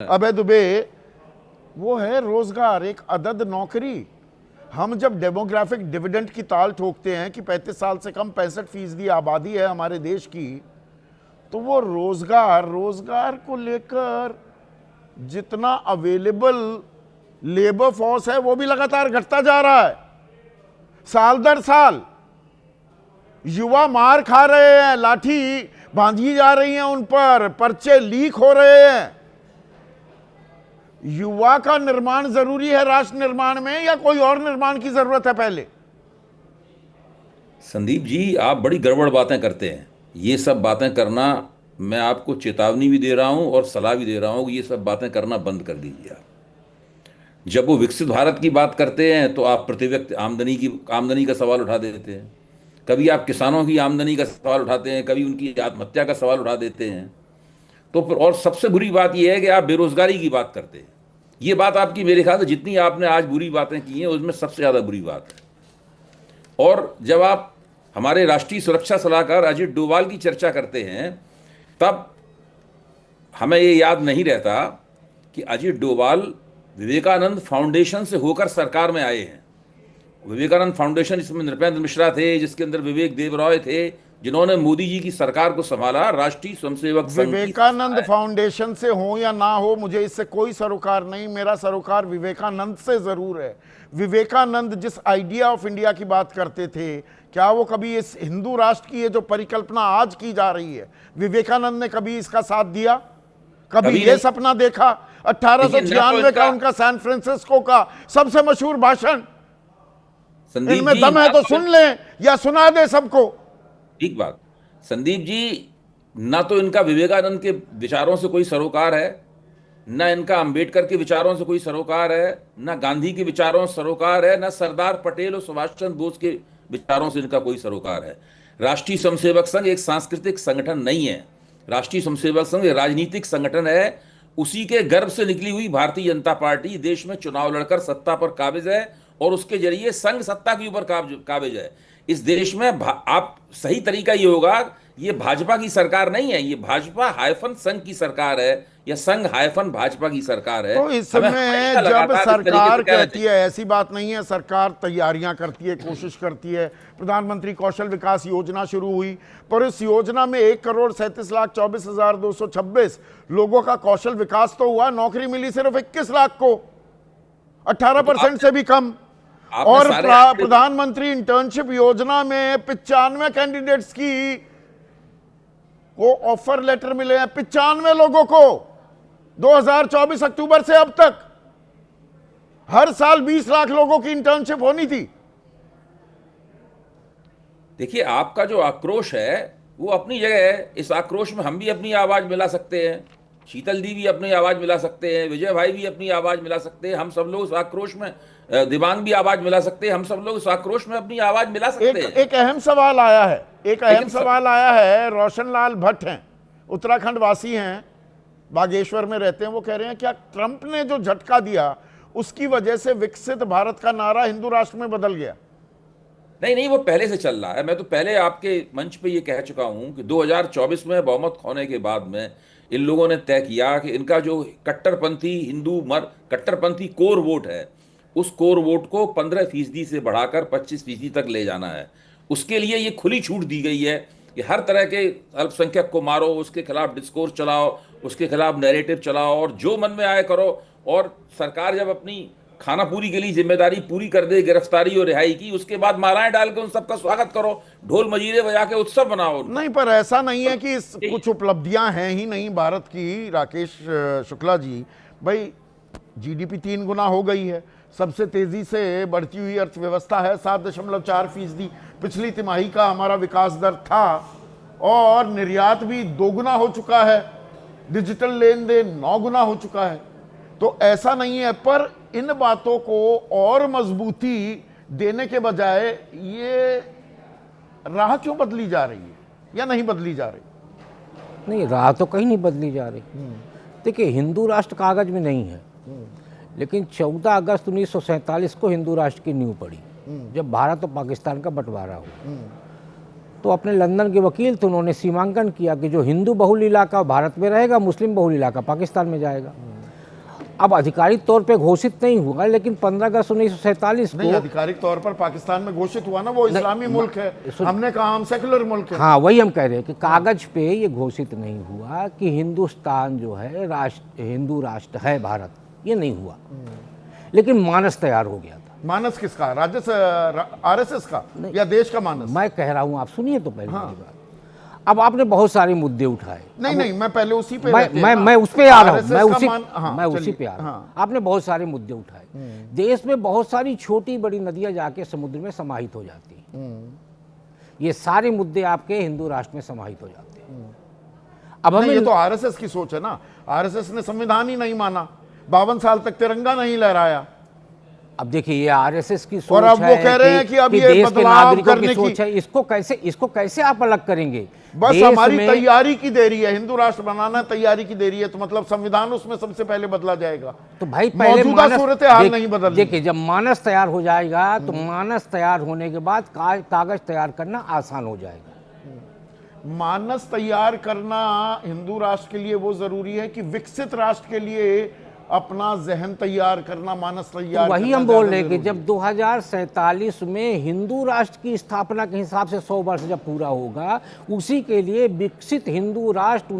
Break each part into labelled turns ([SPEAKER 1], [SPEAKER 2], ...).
[SPEAKER 1] अबे दुबे वो है रोजगार, एक अदद नौकरी। हम जब डेमोग्राफिक डिविडेंड की ताल ठोकते हैं कि 35 साल से कम 65% आबादी है हमारे देश की, तो वो रोजगार को लेकर जितना अवेलेबल लेबर फोर्स है वो भी लगातार घटता जा रहा है। साल दर साल युवा मार खा रहे हैं, लाठी बांधी जा रही है उन पर, पर्चे लीक हो रहे हैं। युवा का निर्माण जरूरी है राष्ट्र निर्माण में, या कोई और निर्माण की जरूरत है पहले?
[SPEAKER 2] संदीप जी, आप बड़ी गड़बड़ बातें करते हैं। ये सब बातें करना, मैं आपको चेतावनी भी दे रहा हूं और सलाह भी दे रहा हूं कि ये सब बातें करना बंद कर दीजिए आप। जब वो विकसित भारत की बात करते हैं तो आप प्रति व्यक्ति आमदनी का सवाल उठा देते हैं। कभी आप किसानों की आमदनी का सवाल उठाते हैं, कभी उनकी आत्महत्या का सवाल उठा देते हैं। तो फिर और सबसे बुरी बात यह है कि आप बेरोजगारी की बात करते हैं। ये बात आपकी, मेरे ख्याल से जितनी आपने आज बुरी बातें की हैं उसमें सबसे ज़्यादा बुरी बात है। और जब आप हमारे राष्ट्रीय सुरक्षा सलाहकार अजीत डोभाल की चर्चा करते हैं, तब हमें ये याद नहीं रहता कि अजीत डोभाल विवेकानंद फाउंडेशन से होकर सरकार में आए हैं। विवेकानंद फाउंडेशन, जिसमें नृपेंद्र मिश्रा थे, जिसके अंदर विवेक देबरॉय थे, जिन्होंने मोदी जी की सरकार को संभाला, राष्ट्रीय स्वयंसेवक संघ की
[SPEAKER 1] विवेकानंद फाउंडेशन से हो या ना हो, मुझे इससे कोई सरोकार नहीं। मेरा सरोकार विवेकानंद से जरूर है। विवेकानंद जिस आइडिया ऑफ इंडिया की बात करते थे, क्या वो कभी इस हिंदू राष्ट्र की ये जो परिकल्पना आज की जा रही है, विवेकानंद ने कभी इसका साथ दिया? कभी ये सपना देखा? 1896 का उनका सैन फ्रांसिस्को का सबसे मशहूर भाषण, इनमें दम है तो सुन लें या सुना दे सबको।
[SPEAKER 2] ठीक बात। संदीप जी, ना तो इनका विवेकानंद के विचारों से कोई सरोकार है, ना इनका अंबेडकर के विचारों से कोई सरोकार है, ना गांधी के विचारों से सरोकार है, ना सरदार पटेल और सुभाष चंद्र बोस के विचारों से इनका कोई सरोकार है। राष्ट्रीय स्वयंसेवक संघ एक सांस्कृतिक संगठन नहीं है। राष्ट्रीय स्वयंसेवक संघ एक राजनीतिक संगठन है। उसी के गर्भ से निकली हुई भारतीय जनता पार्टी देश में चुनाव लड़कर सत्ता पर काबिज है और उसके जरिए संघ सत्ता के ऊपर काबिज है। इस देश में आप सही तरीका ये होगा, ये भाजपा की सरकार नहीं है, ये भाजपा हाइफन संघ की सरकार है, या संघ हाइफन भाजपा की सरकार है।
[SPEAKER 1] तो इसमें जब सरकार कहती है, ऐसी बात नहीं है, सरकार तैयारियां करती है, कोशिश करती है। प्रधानमंत्री कौशल विकास योजना शुरू हुई, पर इस योजना में 1,37,24,226 लोगों का कौशल विकास तो हुआ, नौकरी मिली सिर्फ 21 लाख को, 18% से भी कम। और प्रधानमंत्री इंटर्नशिप योजना में 95 कैंडिडेट्स को ऑफर लेटर मिले हैं, 95 लोगों को। 2024 अक्टूबर से अब तक हर साल 20 लाख लोगों की इंटर्नशिप होनी थी।
[SPEAKER 2] देखिए, आपका जो आक्रोश है वो अपनी जगह है। इस आक्रोश में हम भी अपनी आवाज मिला सकते हैं, शीतल दी भी अपनी आवाज मिला सकते हैं, विजय भाई भी अपनी आवाज मिला सकते हैं। हम सब लोग इस आक्रोश में, दिवांग भी आवाज मिला सकते हैं। हम सब लोग इस आक्रोश में अपनी आवाज मिला सकते हैं।
[SPEAKER 1] एक अहम सवाल आया है, रोशन लाल भट्ट हैं, उत्तराखंड वासी हैं, बागेश्वर में रहते हैं। वो कह रहे हैं क्या ट्रंप ने जो झटका दिया उसकी वजह से विकसित भारत का नारा हिंदू राष्ट्र में बदल गया?
[SPEAKER 2] नहीं, वो पहले से चल रहा है। मैं तो पहले आपके मंच पे ये कह चुका हूं कि 2024 में बहुमत खोने के बाद में इन लोगों ने तय किया कि इनका जो कट्टरपंथी कोर वोट है, उस कोर वोट को 15% से बढ़ाकर 25% तक ले जाना है। उसके लिए ये खुली छूट दी गई है कि हर तरह के अल्पसंख्यक को मारो, उसके खिलाफ डिस्कोर्स चलाओ, उसके खिलाफ नैरेटिव चलाओ और जो मन में आए करो। और सरकार जब अपनी खानापूरी के लिए जिम्मेदारी पूरी कर दे, गिरफ्तारी और रिहाई की, उसके बाद मालाएं डाल के उन सबका स्वागत करो, ढोल मजीरे बजा के उत्सव बनाओ।
[SPEAKER 1] नहीं, पर ऐसा नहीं है कि कुछ उपलब्धियां हैं ही नहीं भारत की, राकेश शुक्ला जी। भाई, जीडीपी 3 गुना हो गई है, सबसे तेजी से बढ़ती हुई अर्थव्यवस्था है, 7.4% पिछली तिमाही का हमारा विकास दर था, और निर्यात भी 2 गुना हो चुका है, डिजिटल लेन देन 9 गुना हो चुका है। तो ऐसा नहीं है, पर इन बातों को और मजबूती देने के बजाय ये राह क्यों बदली जा रही है, या नहीं बदली जा रही?
[SPEAKER 3] नहीं, राह तो कहीं नहीं बदली जा रही। देखिए, हिंदू राष्ट्र कागज में नहीं है, लेकिन 14 अगस्त 1947 को हिंदू राष्ट्र की नींव पड़ी, जब भारत और पाकिस्तान का बंटवारा हुआ। तो अपने लंदन के वकील थे, उन्होंने सीमांकन किया कि जो हिंदू बहुल इलाका भारत में रहेगा, मुस्लिम बहुल इलाका पाकिस्तान में जाएगा। अब आधिकारिक तौर पे घोषित नहीं हुआ, लेकिन 15 अगस्त 1947
[SPEAKER 1] नहीं,
[SPEAKER 3] को,
[SPEAKER 1] आधिकारिक तौर पर पाकिस्तान में घोषित हुआ ना, वो इस्लामी मुल्क है, हमने कहा हम सेकुलर मुल्क है।
[SPEAKER 3] हाँ वही हम कह रहे हैं कि कागज पे ये घोषित नहीं हुआ कि हिंदुस्तान जो है हिंदू राष्ट्र है भारत, ये नहीं हुआ, लेकिन मानस तैयार हो गया था।
[SPEAKER 1] मानस किसका? आरएसएस का या देश का मानस?
[SPEAKER 3] मैं कह रहा हूँ, आप सुनिए तो पहले मेरी बात। अब आपने बहुत सारे मुद्दे उठाए,
[SPEAKER 1] नहीं, मैं पहले उसी पे
[SPEAKER 3] मैं उस पे आ रहा हूँ, मैं उसी
[SPEAKER 1] चलिए,
[SPEAKER 3] पे आ रहा हूँ। आपने बहुत सारे मुद्दे उठाए। देश में बहुत सारी छोटी बड़ी नदियां जाके समुद्र में समाहित हो जाती हैं, ये सारे मुद्दे आपके हिंदू राष्ट्र में समाहित हो जाते हैं। अब हमें
[SPEAKER 1] ये तो आरएसएस की सोच है ना, आरएसएस ने संविधान ही नहीं माना, 52 साल तक तिरंगा नहीं लहराया।
[SPEAKER 3] अब देखिए ये आरएसएस की सोच
[SPEAKER 1] और अब वो कह रहे हैं कि अब ये
[SPEAKER 3] देश के
[SPEAKER 1] बदलाव
[SPEAKER 3] नागरिकों
[SPEAKER 1] करने
[SPEAKER 3] की
[SPEAKER 1] की
[SPEAKER 3] सोच है। इसको कैसे आप अलग करेंगे?
[SPEAKER 1] बस
[SPEAKER 3] देश
[SPEAKER 1] हमारी
[SPEAKER 3] में
[SPEAKER 1] तैयारी की देरी है, हिंदू राष्ट्र बनाना तैयारी की देरी है, तो मतलब संविधान उसमें सबसे पहले बदला जाएगा।
[SPEAKER 3] तो भाई पहले
[SPEAKER 1] मौजूदा सूरत हाल नहीं बदलनी।
[SPEAKER 3] देखिए जब मानस तैयार हो जाएगा तो मानस तैयार होने के बाद कागज तैयार करना आसान हो जाएगा।
[SPEAKER 1] मानस तैयार करना हिंदू राष्ट्र के लिए वो जरूरी है कि विकसित राष्ट्र के लिए अपना जहन तैयार करना, मानस तैयार
[SPEAKER 3] तो वही
[SPEAKER 1] करना
[SPEAKER 3] हम बोल
[SPEAKER 1] ज्यादा
[SPEAKER 3] रहे हैं कि
[SPEAKER 1] जरूरी
[SPEAKER 3] जब 2047 में हिंदू राष्ट्र की स्थापना के हिसाब से 100 वर्ष जब पूरा होगा, उसी के लिए विकसित हिंदू राष्ट्र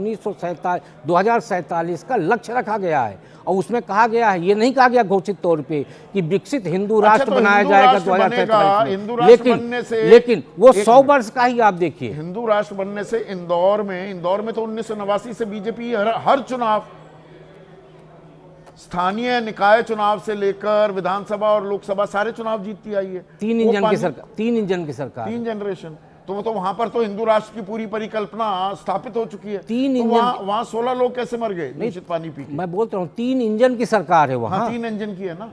[SPEAKER 3] 2047 का लक्ष्य रखा गया है। और उसमें कहा गया है, ये नहीं कहा गया घोषित तौर पे कि विकसित हिंदू राष्ट्र
[SPEAKER 1] तो
[SPEAKER 3] बनाया
[SPEAKER 1] हिंदू
[SPEAKER 3] जाएगा
[SPEAKER 1] राष्ट्र
[SPEAKER 3] 2047
[SPEAKER 1] हिंदू
[SPEAKER 3] में,
[SPEAKER 1] राष्ट्र बनने से
[SPEAKER 3] लेकिन वो 100 वर्ष का ही आप देखिए।
[SPEAKER 1] हिंदू राष्ट्र बनने से इंदौर में तो 1989 से बीजेपी हर चुनाव, स्थानीय निकाय चुनाव से लेकर विधानसभा और लोकसभा सारे चुनाव जीतती आई है।
[SPEAKER 3] 3 इंजन की सरकार
[SPEAKER 1] 3 जनरेशन, तो वहां पर तो हिंदू राष्ट्र की पूरी परिकल्पना स्थापित हो चुकी है।
[SPEAKER 3] 3
[SPEAKER 1] तो
[SPEAKER 3] इंजन
[SPEAKER 1] वहां 16 लोग कैसे मर गए दूषित पानी पी के?
[SPEAKER 3] मैं बोलता हूँ 3 इंजन की सरकार है वहाँ।
[SPEAKER 1] हाँ, 3 इंजन की है ना,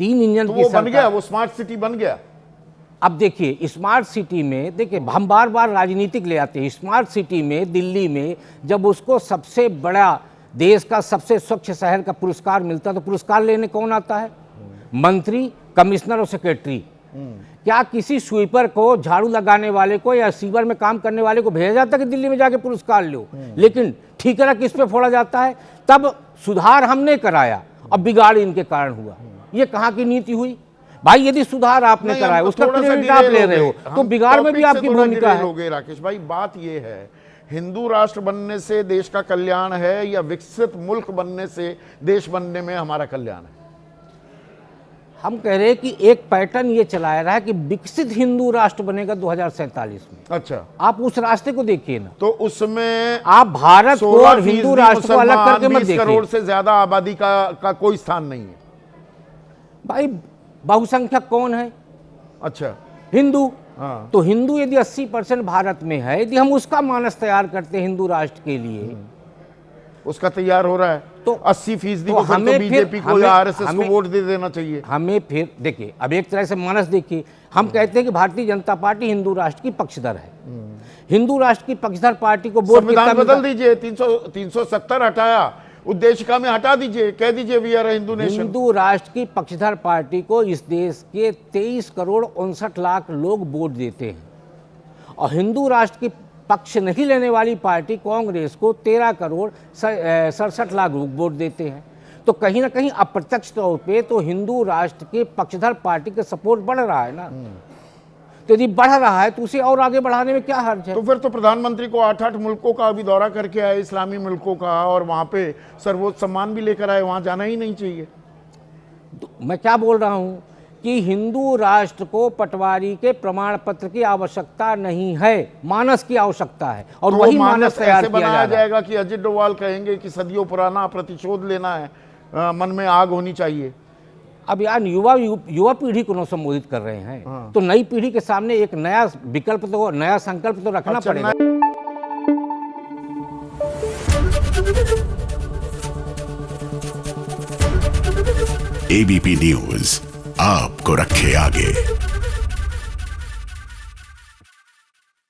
[SPEAKER 3] 3 इंजन
[SPEAKER 1] तो
[SPEAKER 3] की
[SPEAKER 1] वो
[SPEAKER 3] सरकार
[SPEAKER 1] बन गया, वो स्मार्ट सिटी बन गया।
[SPEAKER 3] अब देखिए स्मार्ट सिटी में, देखिए हम बार बार राजनीतिक ले आते हैं। स्मार्ट सिटी में दिल्ली में जब उसको सबसे बड़ा देश का सबसे स्वच्छ शहर का पुरस्कार मिलता है, तो पुरस्कार लेने कौन आता है? मंत्री, कमिश्नर और सेक्रेटरी। क्या किसी स्वीपर को, झाड़ू लगाने वाले को या सीवर में काम करने वाले को भेजा जाता है कि दिल्ली में जाके पुरस्कार लो? लेकिन ठीकरा किस पे फोड़ा जाता है? तब सुधार हमने कराया, अब बिगाड़ इनके कारण हुआ। ये कहाँ की नीति हुई भाई? यदि सुधार आपने कराया उसका क्रेडिट आप ले रहे हो, तो बिगाड़ में भी आपकी भूमिका है।
[SPEAKER 1] राकेश भाई, बात ये है, हिंदू राष्ट्र बनने से देश का कल्याण है या विकसित मुल्क बनने से देश बनने में हमारा कल्याण है?
[SPEAKER 3] हम कह रहे हैं कि एक पैटर्न ये चलाया रहा है कि विकसित हिंदू राष्ट्र बनेगा 2047 में।
[SPEAKER 1] अच्छा,
[SPEAKER 3] आप उस रास्ते को देखिए ना,
[SPEAKER 1] तो उसमें
[SPEAKER 3] आप भारत को और हिंदू राष्ट्र को अलग करके मत
[SPEAKER 1] 20
[SPEAKER 3] देखिए।
[SPEAKER 1] करोड़ से ज्यादा आबादी का कोई स्थान नहीं है।
[SPEAKER 3] भाई बहुसंख्यक कौन है?
[SPEAKER 1] अच्छा,
[SPEAKER 3] हिंदू।
[SPEAKER 1] हाँ,
[SPEAKER 3] तो हिंदू यदि 80% भारत में है, यदि हम उसका मानस तैयार करते हैं हिंदू राष्ट्र के लिए,
[SPEAKER 1] उसका तैयार हो रहा है
[SPEAKER 3] तो
[SPEAKER 1] 80%
[SPEAKER 3] तो
[SPEAKER 1] को फिर
[SPEAKER 3] हमें
[SPEAKER 1] तो बीजेपी को या आरएसएस को वोट दे देना चाहिए।
[SPEAKER 3] हमें फिर देखिए, अब एक तरह से मानस देखिए, हम कहते हैं कि भारतीय जनता पार्टी हिंदू राष्ट्र की पक्षधर है। हिंदू राष्ट्र की पक्षधर पार्टी को वोट
[SPEAKER 1] संविधान बदल दीजिए, 370 हटाया, उद्देशिका में हटा दीजिए, कह दीजिए we are Hindu nation.
[SPEAKER 3] Hindu राष्ट्र की पक्षधर पार्टी को इस देश के 23 करोड़ 59 लाख लोग वोट देते हैं, और हिंदू राष्ट्र की पक्ष नहीं लेने वाली पार्टी कांग्रेस को 13 करोड़ 67 लाख लोग वोट देते हैं। तो कहीं ना कहीं अप्रत्यक्ष तौर पे तो हिंदू राष्ट्र के पक्षधर पार्टी का सपोर्ट बढ़ रहा है ना। तो यदि बढ़ रहा है तो उसे और आगे बढ़ाने में क्या हर्ज है?
[SPEAKER 1] तो फिर तो प्रधानमंत्री को 8-8 मुल्कों का भी दौरा करके आए, इस्लामी मुल्कों का, और वहां पे सर्वोच्च सम्मान भी लेकर आए, वहां जाना ही नहीं चाहिए।
[SPEAKER 3] तो मैं क्या बोल रहा हूं कि हिंदू राष्ट्र को पटवारी के प्रमाण पत्र की आवश्यकता नहीं है, मानस की आवश्यकता है, और
[SPEAKER 1] तो
[SPEAKER 3] वही मानस तैयार किया
[SPEAKER 1] बनाया
[SPEAKER 3] जा
[SPEAKER 1] जाएगा कि अजित डोभाल कहेंगे कि सदियों पुराना प्रतिशोध लेना है, मन में आग होनी चाहिए।
[SPEAKER 3] अब यार युवा पीढ़ी को संबोधित कर रहे हैं, तो नई पीढ़ी के सामने एक नया विकल्प तो, नया संकल्प तो रखना पड़ेगा।
[SPEAKER 4] एबीपी न्यूज आपको रखे आगे।